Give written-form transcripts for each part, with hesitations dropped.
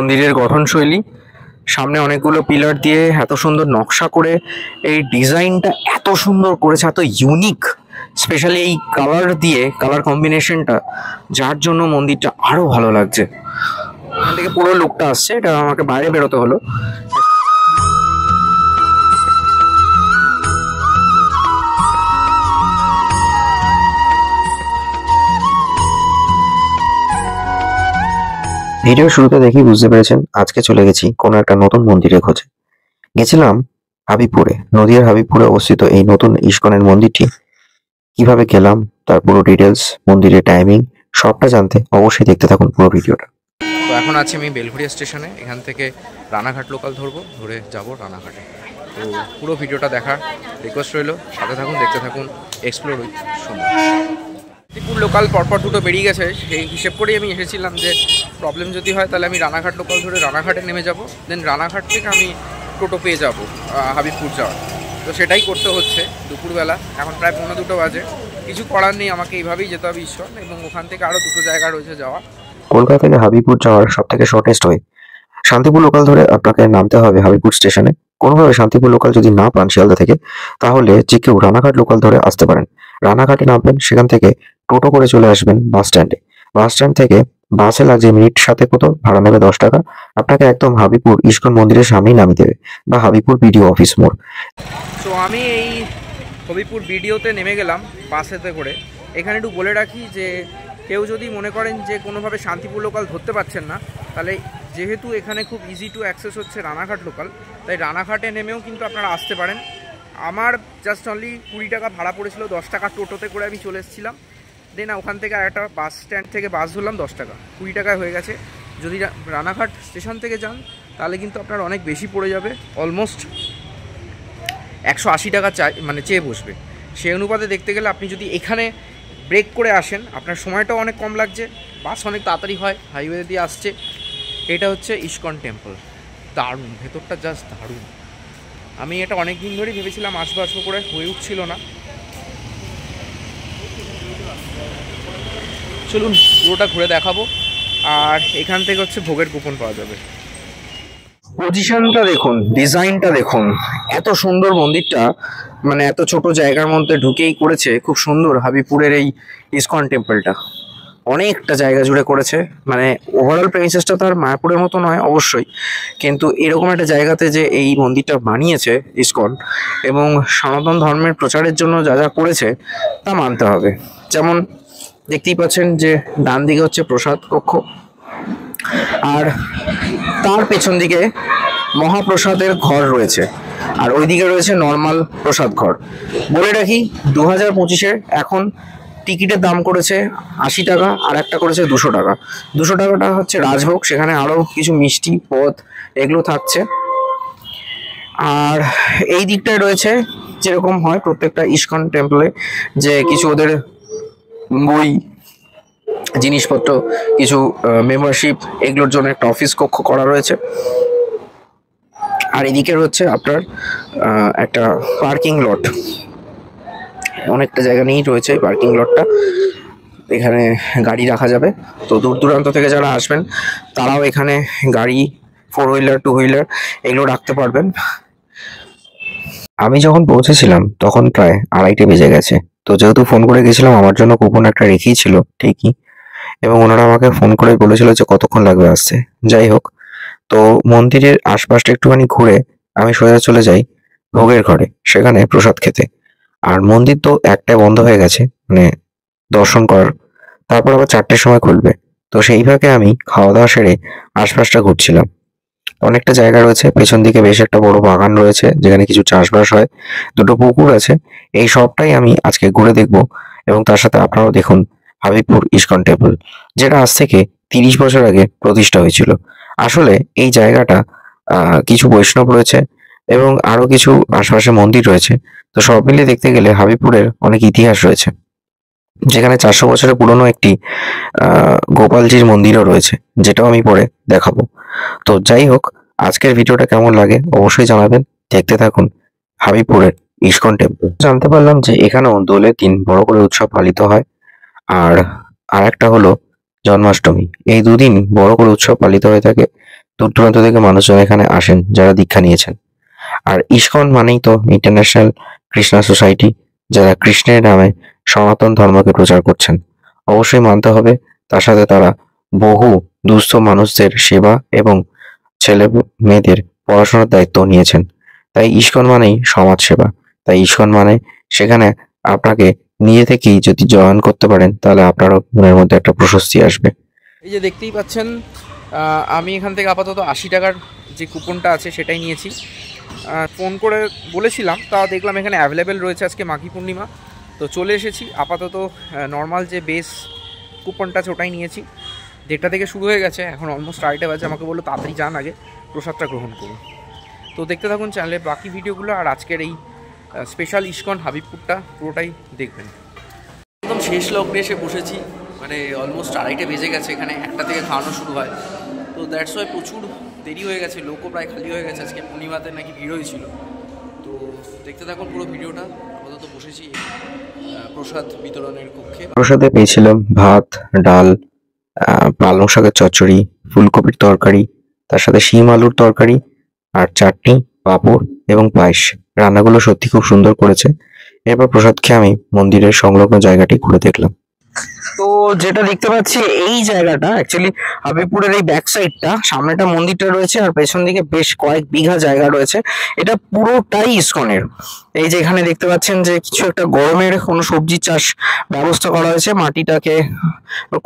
মন্দিরের গঠনশৈলী। সামনে অনেকগুলো পিলার দিয়ে এত সুন্দর নকশা করে এই ডিজাইনটা এত সুন্দর করেছে, এত ইউনিক, স্পেশালি এই কালার দিয়ে, কালার কম্বিনেশনটা, যার জন্য মন্দিরটা আরো ভালো লাগছে। এখান থেকে পুরো লুকটা আসছে, এটা আমাকে বাইরে বেরোতে হলো। ভিডিও শুরুতে দেখেই বুঝতে পেরেছেন আজকে চলে গেছি কোনো একটা নতুন মন্দিরের খোঁজে। গেছিলাম হাবিবপুরে, নদিয়ার হাবিবপুরে অবস্থিত এই নতুন ইস্কনের মন্দিরটি। কিভাবে গেলাম, তার পুরো ডিটেলস, মন্দিরের টাইমিং, সবটা জানতে অবশ্যই দেখতে থাকুন পুরো ভিডিওটা। তো এখন আছি আমি বেলঘড়িয়া স্টেশনে। এখান থেকে রানাঘাট লোকাল ধরবো, ধরে যাব রানাঘাটে। তো পুরো ভিডিওটা দেখার রিকোয়েস্ট রইল, সাথে থাকুন, দেখতে থাকুন explore with Suman. Shantipur local পরপর দুটো বেরিয়ে গেছে, সেই হিসেব করেই আমি এসেছিলাম যে প্রবলেম যদি হয় তাহলে আমি রানাঘাট লোকাল ধরে রানাঘাটে নেমে যাব, দেন রানাঘাট থেকে আমি টোটো পেয়ে যাব হাবিবপুর যাওয়ার। তো সেটাই করতে হচ্ছে দুপুরবেলা, এখন প্রায় 1:45 বাজে। কিছু করার নেই, আমাকে এইভাবেই যেতে হবে ইস্কন, এবং ওখান থেকে আরও দুটো জায়গা রয়েছে যাওয়া। কলকাতা থেকে হাবিবপুর যাওয়ার সব থেকে শর্টেস্ট ওয়ে শান্তিপুর লোকাল ধরে আপনাকে নামতে হবে হাবিবপুর স্টেশনে। কোনোভাবে শান্তিপুর লোকাল যদি না পান শিয়ালদা থেকে, তাহলে যে কেউ রানাঘাট লোকাল ধরে আসতে পারেন। রানাঘাটে নামবেন, সেখান থেকে টোটো করে চলে আসবেন বাস স্ট্যান্ডে। বাস স্ট্যান্ড থেকে বাসে লাগছে মিনিট 7 কত, ভাড়া নেবে 10 টাকা। আপনাকে একদম হাবিবপুর ইস্কন মন্দিরের সামনেই নামিয়ে দেবে, বা হাবিবপুর বিডিও অফিস মোড়। তো আমি এই হবিপুর বিডিওতে নেমে গেলাম বাসেতে করে। এখানে একটু বলে রাখি যে কেউ যদি মনে করেন যে কোনোভাবে শান্তিপুর লোকাল ধরতে পারছেন না, তাহলে যেহেতু এখানে খুব ইজি টু অ্যাক্সেস হচ্ছে রানাঘাট লোকাল, তাই রানাঘাটে নেমেও কিন্তু আপনারা আসতে পারেন। আমার জাস্ট অনলি 20 টাকা ভাড়া পড়েছিল, 10 টাকা টোটোতে করে আমি চলে এসেছিলাম। দেন ওখান থেকে আরেকটা বাস স্ট্যান্ড থেকে বাস ধরলাম, 10 টাকা, 20 টাকায় হয়ে গেছে। যদি রানাঘাট স্টেশন থেকে যান তাহলে কিন্তু আপনার অনেক বেশি পড়ে যাবে, অলমোস্ট 180 টাকা মানে চেয়ে বসবে। সেই অনুপাতে দেখতে গেলে আপনি যদি এখানে ব্রেক করে আসেন, আপনার সময়টাও অনেক কম লাগছে, বাস অনেক তাড়াতাড়ি হয়, হাইওয়ে দিয়ে আসছে। এটা হচ্ছে ইস্কন টেম্পল, দারুণ, ভেতরটা জাস্ট দারুণ। আমি এটা অনেক দিন ধরেই ভেবেছিলাম আসবো আসবো করে, হয়ে উঠছিল না। চলুন পুরোটা ঘুরে দেখাবো। আর এখান থেকে হচ্ছে ভোগের কুপন পাওয়া যাবে। পজিশনটা দেখুন, ডিজাইনটা দেখুন, এত সুন্দর মন্দিরটা, মানে এত ছোট জায়গার মধ্যে ঢুকেই করেছে খুব সুন্দর হাবিবপুরের এই ইস্কন টেম্পলটা। অনেকটা জায়গা জুড়ে করেছে, মানে ওভারঅল প্রেমিসেসটা তো আর মায়াপুরের মতো নয় অবশ্যই, কিন্তু এরকম একটা জায়গাতে যে এই মন্দিরটা বানিয়েছে ইস্কন, এবং সনাতন ধর্মের প্রচারের জন্য যা যা করেছে তা মানতে হবে। যেমন দেখতেই পাচ্ছেন যে ডান দিকে হচ্ছে প্রসাদ কক্ষ, আর তার পেছন দিকে মহাপ্রসাদের ঘর রয়েছে, আর ওইদিকে রয়েছে নর্মাল প্রসাদ ঘর। বলে রাখি 2025-এর এখন টিকিটের দাম করেছে 80 টাকা, আর একটা করেছে 200 টাকা। 200 টাকাটা হচ্ছে রাজভোগ, সেখানে আরও কিছু মিষ্টি পদ এগুলো থাকছে। আর এই দিকটায় রয়েছে যেরকম হয় প্রত্যেকটা ইস্কন টেম্পলে, যে কিছু ওদের বই, জিনিসপত্র, কিছু মেম্বারশিপ, এগুলোর জন্য একটা অফিস কক্ষ করা রয়েছে। আর এদিকে হচ্ছে আপনার একটা পার্কিং লট, অনেকটা জায়গা নিয়েই রয়েছে পার্কিং লটটা, এখানে গাড়ি রাখা যাবে। তো দূর দূরান্ত থেকে যারা আসবেন তারাও এখানে গাড়ি, 4 হুইলার 2 হুইলার এগুলো রাখতে পারবেন। আমি যখন পৌঁছেছিলাম তখন প্রায় 2:30 বেজে গেছে। তো যেহেতু ফোন করে গেছিলাম, আমার জন্য কুপন একটা রেখেই ছিল ঠিকই, এবং ওনারা আমাকে ফোন করে বলেছিল যে কতক্ষণ লাগবে আসতে। যাই হোক, তো মন্দিরের আশপাশটা একটুখানি ঘুরে আমি সোজা চলে যাই ভোগের ঘরে, সেখানে প্রসাদ খেতে। আর মন্দির তো 1টায় বন্ধ হয়ে গেছে, মানে দর্শন করার, তারপর আবার 4টের সময় খুলবে। তো সেই ভাগে আমি খাওয়া দাওয়া সেরে আশপাশটা ঘুরছিলাম। অনেকটা জায়গা রয়েছে, পেছন দিকে বেশ একটা বড় বাগান রয়েছে যেখানে কিছু চাষবাস হয়, 2টো পুকুর আছে। এই সবটাই আমি আজকে ঘুরে দেখব, এবং তার সাথে আপনারাও দেখুন হাবিবপুর ইস্কন টেম্পল, যেটা আজ থেকে 30 বছর আগে প্রতিষ্ঠা হয়েছিল। আসলে এই জায়গাটা কিছু বৈষ্ণব রয়েছে এবং আরো কিছু আশপাশে মন্দির রয়েছে। তো সব মিলিয়ে দেখতে গেলে হাবিবপুরের অনেক ইতিহাস রয়েছে, যেখানে 400 বছরের পুরনো একটি গোপালজির মন্দিরও রয়েছে, যেটাও আমি পরে দেখাবো। তো যাই হোক, আজকের ভিডিওটা কেমন লাগে অবশ্যই জানাবেন, দেখতে থাকুন হাবিবপুরের ইস্কন টেম্পল। জানতে পারলাম যে এখানেও দোলের দিন বড় করে উৎসব পালিত হয়, আর আরেকটা হলো জন্মাষ্টমী। এই দুদিন বড় করে উৎসব পালিত হয়ে থাকে। দূর দূরান্ত থেকে মানুষজন এখানে আসেন যারা দীক্ষা নিয়েছেন। আর ইসকন মানেই তো ইন্টারন্যাশনাল কৃষ্ণা সোসাইটি, যারা কৃষ্ণের নামে সনাতন ধর্মকে প্রচার করছেন। অবশ্যই মানতে হবে তার সাথে তারা বহু দুস্থ মানুষদের সেবা এবং ছেলে মেয়েদের পড়াশোনার দায়িত্ব নিয়েছেন। তাই ইসকন মানেই সমাজ সেবা। তাই ইসকন মানে সেখানে আপনাকে নিজে থেকেই যদি জয়েন করতে পারেন তাহলে আপনারও মনের মধ্যে একটা প্রশস্তি আসবে। এই যে দেখতেই পাচ্ছেন, আমি এখান থেকে আপাতত 80 টাকার যে কুপনটা আছে সেটাই নিয়েছি। ফোন করে বলেছিলাম, তা দেখলাম এখানে অ্যাভেলেবেল রয়েছে, আজকে মাঘী পূর্ণিমা তো চলে এসেছি। আপাতত নর্মাল যে বেস কুপনটা আছে ওটাই নিয়েছি। 1:30 থেকে শুরু হয়ে গেছে, এখন অলমোস্ট 2:30 বাজে। আমাকে বললো তাড়াতাড়ি যান, আগে প্রসাদটা গ্রহণ করুন। তো দেখতে থাকুন চ্যানেলের বাকি ভিডিওগুলো, আর আজকের এই স্পেশাল ইসকন হাবিবপুরটা পুরোটাই দেখবেন। একদম শেষ লগ্নে এসে বসেছি, মানে অলমোস্ট 2:30 বেজে গেছে। এখানে 1টা থেকে খাওয়ানো শুরু হয়, তো দ্যাটস ওয়াই প্রচুর দেরি হয়ে গেছে। লোকও প্রায় খালি হয়ে গেছে, আজকে পূর্ণিমাতে নাকি ভিড় হয়েছিল। তো দেখতে থাকুন পুরো ভিডিওটা। আপাতত বসেছি প্রসাদ বিতরণের কক্ষে। প্রসাদে পেয়েছিলাম ভাত, ডাল, পালং শাকের চচ্চড়ি, ফুলকপির তরকারি, তার সাথে শিম আলুর তরকারি, আর চাটনি, পাঁপড় এবং পায়েস। রান্নাগুলো সত্যি খুব সুন্দর করেছে। এরপর প্রসাদ খেয়ে আমি মন্দিরের সংলগ্ন জায়গাটি ঘুরে দেখলাম। তো যেটা দেখতে পাচ্ছি এই জায়গাটা অ্যাকচুয়ালি হাবিবপুরের এই ব্যাক সাইডটা, সামনেটা মন্দিরটা রয়েছে আর পেছন দিকে বেশ কয়েক বিঘা জায়গা রয়েছে। এটা পুরোটাই ইসকনের। এই যে এখানে দেখতে পাচ্ছেন যে কিছু একটা গরমের কোনো সবজি চাষ ব্যবস্থা করা হয়েছে, মাটিটাকে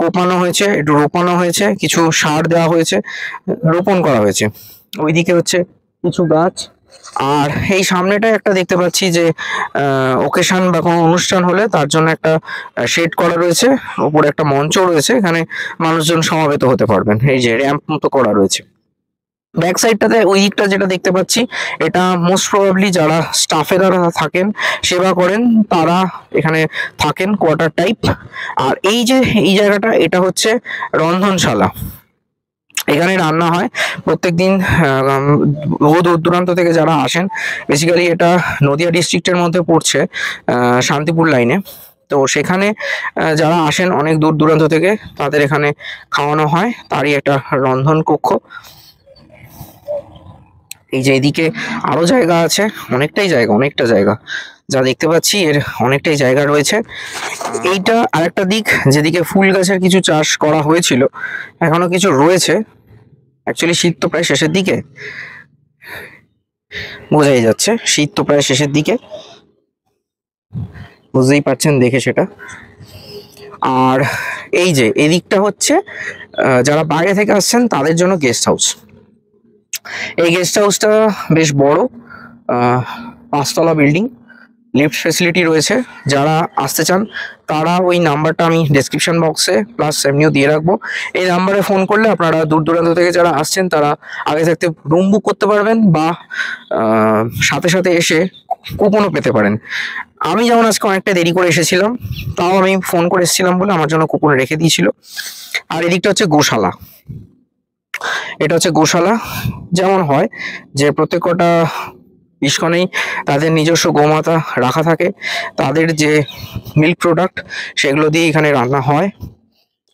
কোপানো হয়েছে, একটু রোপানো হয়েছে, কিছু সার দেওয়া হয়েছে, রোপণ করা হয়েছে। ওইদিকে হচ্ছে কিছু গাছ। আর এই সামনেটায় একটা দেখতে পাচ্ছি যে ওকেশন বা কোনো অনুষ্ঠান হলে তার জন্য একটা শেড করা রয়েছে, ওপরে একটা মঞ্চ রয়েছে, এখানে মানুষজন সমাবেত হতে পারবেন। এই যে র্যাম্প মতো করা রয়েছে। ব্যাক সাইডটাতে ওই দিকটা যেটা দেখতে পাচ্ছি, এটা মোস্ট প্রবাবলি যারা স্টাফেরা থাকেন, সেবা করেন, তারা এখানে থাকেন, কোয়ার্টার টাইপ। আর এই যে এই জায়গাটা, এটা হচ্ছে রন্ধনশালা। এখানে রান্না হয় প্রত্যেকদিন। বহু দূর দূরান্ত থেকে যারা আসেন, বেসিক্যালি এটা নদিয়া ডিস্ট্রিক্টের মধ্যে পড়ছে, শান্তিপুর লাইনে। তো সেখানে যারা আসেন অনেক দূর দূরান্ত থেকে, তাদের এখানে খাওয়ানো হয়। তারই একটা রন্ধন কক্ষ। এই যে এদিকে আরো জায়গা আছে, অনেকটা জায়গা যা দেখতে পাচ্ছি, এর অনেকটাই জায়গা রয়েছে। এইটা আরেকটা দিক, যেদিকে ফুল গাছের কিছু চাষ করা হয়েছিল, এখনো কিছু রয়েছে। অ্যাকচুয়ালি শীত তো প্রায় শেষের দিকে, বোঝাই যাচ্ছে শীত তো প্রায় শেষের দিকে, বুঝতেই পারছেন দেখে সেটা। আর এই যে এদিকটা হচ্ছে যারা বাইরে থেকে আসছেন তাদের জন্য গেস্ট হাউস। এই গেস্ট হাউসটা বেশ বড়, 5তলা বিল্ডিং, লিফট ফেসিলিটি রয়েছে। যারা আসতে চান তারা ওই নাম্বারটা আমি ডেসক্রিপশন বক্সে প্লাস এমনিও দিয়ে রাখবো। এই নাম্বারে ফোন করলে আপনারা দূর দূরান্ত থেকে যারা আসছেন তারা আগে থাকতে রুম বুক করতে পারবেন, বা সাথে সাথে এসে কুপনও পেতে পারেন। আমি যেমন আজকে অনেকটা দেরি করে এসেছিলাম, তাও আমি ফোন করে এসেছিলাম বলে আমার জন্য কুপন রেখে দিয়েছিল। আর এদিকটা হচ্ছে গোশালা। এটা হচ্ছে গোশালা। যেমন হয় যে প্রত্যেক কটা ইসকনেই তাদের নিজস্ব গোমাতা রাখা থাকে, তাদের যে মিল্ক প্রোডাক্ট সেগুলো দিয়ে এখানে রান্না হয়।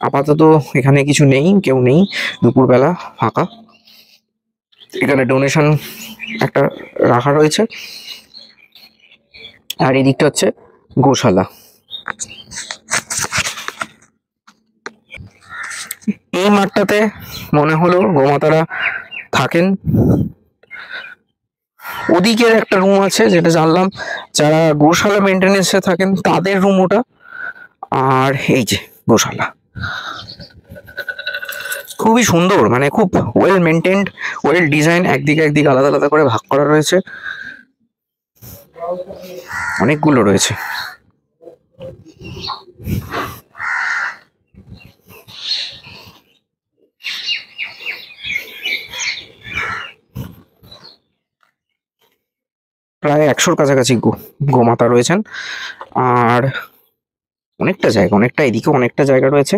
আপাতত এখানে কিছু নেই, কেউ নেই, দুপুরবেলা ফাঁকা। এখানে ডোনেশন একটা রাখা রয়েছে। আর এদিকটা হচ্ছে গোশালা। এই মাঠটাতে মনে হলো গোমাতারা থাকেন। ওদিকের একটা রুম আছে যেটা জানলাম যারা গোশালা মেনটেনেন্সে থাকেন তাদের রুম ওটা। আর এই যে গোশালা, খুবই সুন্দর, মানে খুব ওয়েল মেনটেন্ড, ওয়েল ডিজাইন। একদিকে আলাদা আলাদা করে ভাগ করা রয়েছে, অনেকগুলো রয়েছে। প্রায় 100-র কাছাকাছি গোমাতা রয়েছেন। আর অনেকটা এদিকে অনেকটা জায়গা রয়েছে।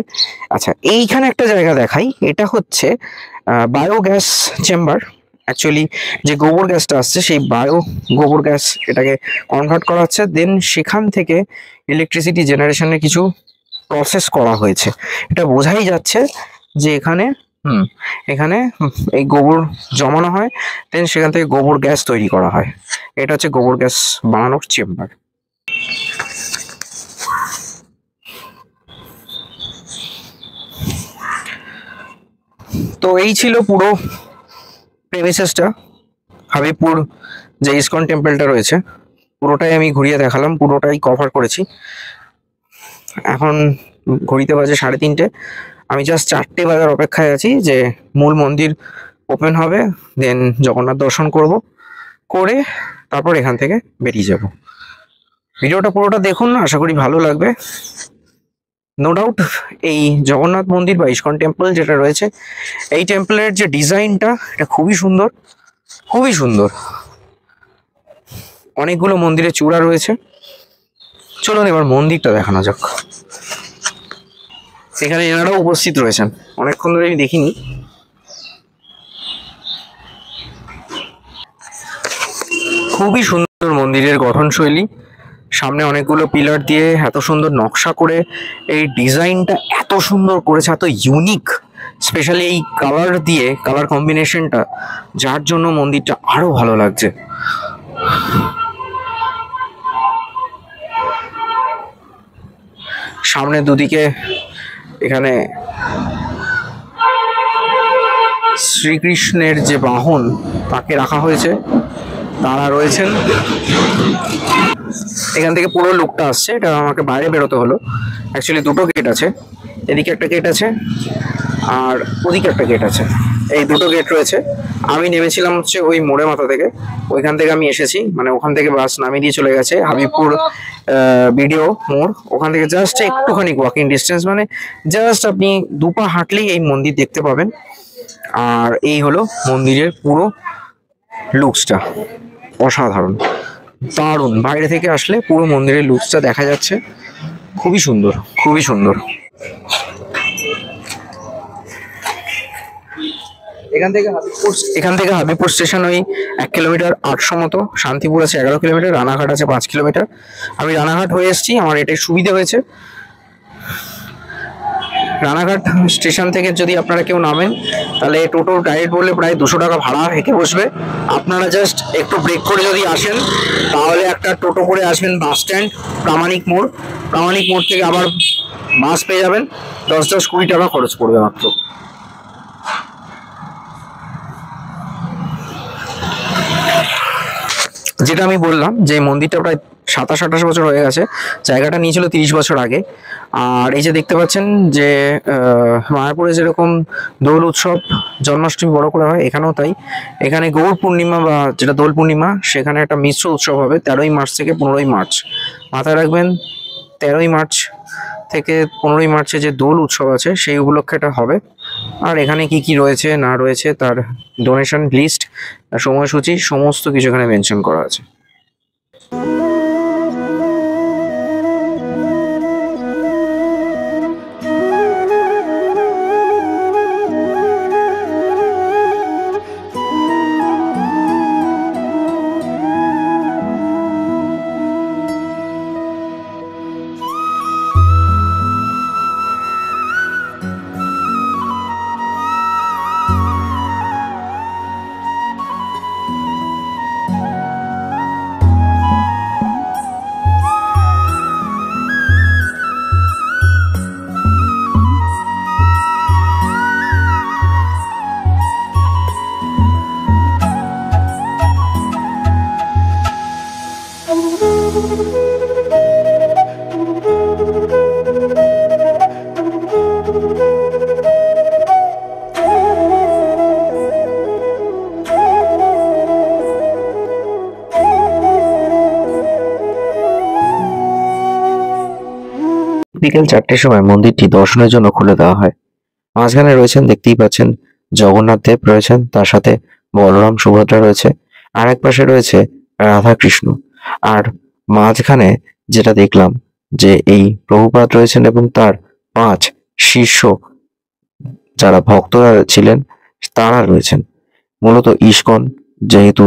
আচ্ছা, এইখানে একটা জায়গা দেখাই। এটা হচ্ছে বায়োগ্যাস চেম্বার। অ্যাকচুয়ালি যে গোবর গ্যাসটা আসছে, সেই গোবর গ্যাস এটাকে কনভার্ট করা হচ্ছে, দেন সেখান থেকে ইলেকট্রিসিটি জেনারেশনের কিছু প্রসেস করা হয়েছে। এটা বোঝাই যাচ্ছে যে এখানে এখানে এই গোবর জমানো হয়, দেন সেখান থেকে গোবর গ্যাস তৈরি করা হয়। এটা হচ্ছে গোবর গ্যাস বানানোর চেম্বার। তো এই ছিল পুরো প্রেমিসেসটা। হাবিবপুর যে ইসকন টেম্পলটা রয়েছে পুরোটাই আমি ঘুরিয়ে দেখালাম, পুরোটাই কভার করেছি। এখন ঘড়িতে বাজে 3:30। আমি জাস্ট 4টে বাজার অপেক্ষায় আছি যে মূল মন্দির ওপেন হবে, দেন জগন্নাথ দর্শন করব, করে তারপর এখান থেকে বেরিয়ে যাব। ভিডিওটা পুরোটা দেখুন, আশা করি ভালো লাগবে। নো ডাউট এই জগন্নাথ মন্দির বা ইসকন টেম্পল যেটা রয়েছে, এই টেম্পলের যে ডিজাইনটা এটা খুবই সুন্দর, খুবই সুন্দর। অনেকগুলো মন্দিরের চূড়া রয়েছে। চলুন এবার মন্দিরটা দেখানো যাক। এখানে এনারাও উপস্থিত রয়েছেন, অনেকক্ষণ ধরে আমি দেখিনি। খুবই সুন্দর মন্দিরের গঠনশৈলী, সামনে অনেকগুলো পিলার দিয়ে এত সুন্দর নকশা করে এই ডিজাইনটা এত সুন্দর করেছে, এত ইউনিক, স্পেশালি এই কালার দিয়ে, কালার কম্বিনেশনটা, যার জন্য মন্দিরটা আরো ভালো লাগছে। সামনে দুদিকে এখানে শ্রীকৃষ্ণের যে বাহন তাকে রাখা হয়েছে, তারা রয়েছেন। এখান থেকে পুরো লুকটা আসছে, এটা আমাকে বাইরে বেরোতে হলো। অ্যাকচুয়ালি দুটো গেট আছে, এদিকে একটা গেট আছে আর ওদিকে একটা গেট আছে, এই দুটো গেট রয়েছে। আমি নেমেছিলাম হচ্ছে ওই মোড়ে মাথা থেকে, ওইখান থেকে আমি এসেছি, মানে ওখান থেকে বাস নামিয়ে দিয়ে চলে গেছে হাবিবপুর বিডিও মোড়। ওখান থেকে জাস্ট একটুখানি ওয়াকিং ডিস্টেন্স, মানে জাস্ট আপনি 2 পা হাঁটলেই এই মন্দির দেখতে পাবেন। আর এই হলো মন্দিরের পুরো লুকসটা, অসাধারণ, দারুণ। বাইরে থেকে আসলে পুরো মন্দিরের লুকসটা দেখা যাচ্ছে, খুবই সুন্দর, খুবই সুন্দর। এখান থেকে হাবিবপুর স্টেশন ওই 1 কিলোমিটার 800 মতো, শান্তিপুর আছে 11 কিলোমিটার, রানাঘাট আছে 5 কিলোমিটার। আমি রানাঘাট হয়ে এসেছি, আমার এটাই সুবিধা হয়েছে। রানাঘাট স্টেশন থেকে যদি আপনারা কেউ নামেন তাহলে টোটো ডাইরেক্ট বললে প্রায় 200 টাকা ভাড়া হেঁটে বসবে। আপনারা জাস্ট একটু ব্রেক করে যদি আসেন তাহলে একটা টোটো করে আসবেন বাস স্ট্যান্ড প্রামাণিক মোড়, প্রামাণিক মোড় থেকে আবার বাস পেয়ে যাবেন। 10-20 টাকা খরচ পড়বে মাত্র। যেটা আমি বললাম যে মন্দিরটা প্রায় 27-28 বছর হয়ে গেছে, জায়গাটা নিয়েছিল 30 বছর আগে। আর এই যে দেখতে পাচ্ছেন যে মায়াপুরে যেরকম দোল উৎসব, জন্মাষ্টমী বড় করে হয়, এখানেও তাই। এখানে গৌর পূর্ণিমা বা যেটা দোল পূর্ণিমা, সেখানে একটা মিশ্র উৎসব হবে 13ই মার্চ থেকে 15ই মার্চ। মাথায় রাখবেন 13ই মার্চ থেকে 15ই মার্চে যে দোল উৎসব আছে সেই উপলক্ষে এটা হবে। আর এখানে কি কি রয়েছে না রয়েছে তার ডোনেশন লিস্ট, সময়সূচি, সমস্ত কিছু এখানে মেনশন করা আছে। বিকেল 4টের সময় মন্দিরটি দর্শনের জন্য খুলে দেওয়া হয়। মাঝখানে রয়েছেন, দেখতেই পাচ্ছেন, জগন্নাথ দেব রয়েছেন, তার সাথে বলরাম সুভদ্রা রয়েছে, আর এক পাশে রয়েছে রাধা কৃষ্ণ। আর মাঝখানে যেটা দেখলাম যে এই প্রভুপাদ রয়েছেন এবং তার 5 শীর্ষ যারা ভক্তরা ছিলেন তারা রয়েছেন। মূলত ইসকন যেহেতু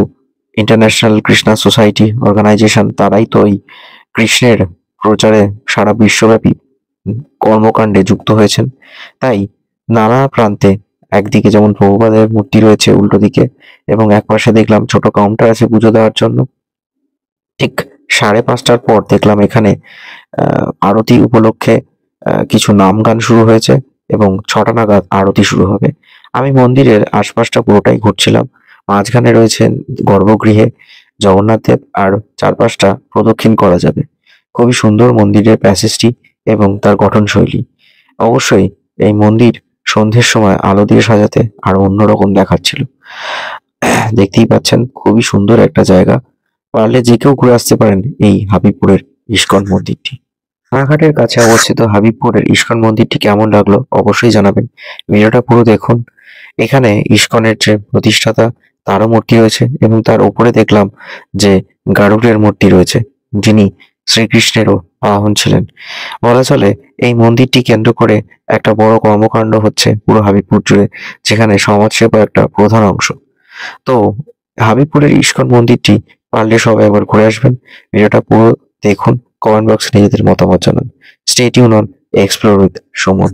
ইন্টারন্যাশনাল কৃষ্ণা সোসাইটি অর্গানাইজেশন, তারাই তো এই কৃষ্ণের প্রচারে সারা বিশ্বব্যাপী কর্মকাণ্ডে যুক্ত হয়েছেন। তাই নানা প্রান্তে একদিকে যেমন প্রভুপাদের মূর্তি রয়েছে উল্টো দিকে, এবং একপাশে দেখলাম ছোট কাউন্টার আছে পুজো দেওয়ার জন্য। ঠিক 5:30টার পর দেখলাম এখানে আরতি উপলক্ষে কিছু নাম গান শুরু হয়েছে এবং 6টা নাগাদ আরতি শুরু হবে। আমি মন্দিরের আশপাশটা পুরোটাই ঘুরছিলাম। মাঝখানে রয়েছেন গর্ভগৃহে জগন্নাথ দেব, আর চারপাশটা প্রদক্ষিণ করা যাবে। খুবই সুন্দর মন্দিরের প্যাসেজটি এবং তার গঠনশৈলী। অবশ্যই এই মন্দির সন্ধ্যের সময় আলো দিয়ে সাজাতে আরো অন্যরকম দেখাচ্ছিল। দেখতেই পাচ্ছেন খুবই সুন্দর একটা জায়গা। পারলে যে কেউ ঘুরে আসতে পারেন এই হাবিবপুরের ইস্কন মন্দিরটি। রানাঘাটের কাছে অবস্থিত হাবিবপুরের ইস্কন মন্দিরটি কেমন লাগলো অবশ্যই জানাবেন। ভিডিওটা পুরো দেখুন। এখানে ইস্কনের যে প্রতিষ্ঠাতা তারও মূর্তি রয়েছে এবং তার উপরে দেখলাম যে গারুড়ের মূর্তি রয়েছে, যিনি শ্রীকৃষ্ণেরও বাহন ছিলেন। বলা চলে এই মন্দিরটি কেন্দ্র করে একটা বড় কর্মকাণ্ড হচ্ছে পুরো হাবিবপুর জুড়ে, যেখানে সমাজসেবা একটা প্রধান অংশ। তো হাবিবপুরের ইস্কন মন্দিরটি পারলে সবাই একবার ঘুরে আসবেন। ভিডিওটা পুরো দেখুন, কমেন্ট বক্সে নিজেদের মতামত জানান। Stay tune on explore with Suman.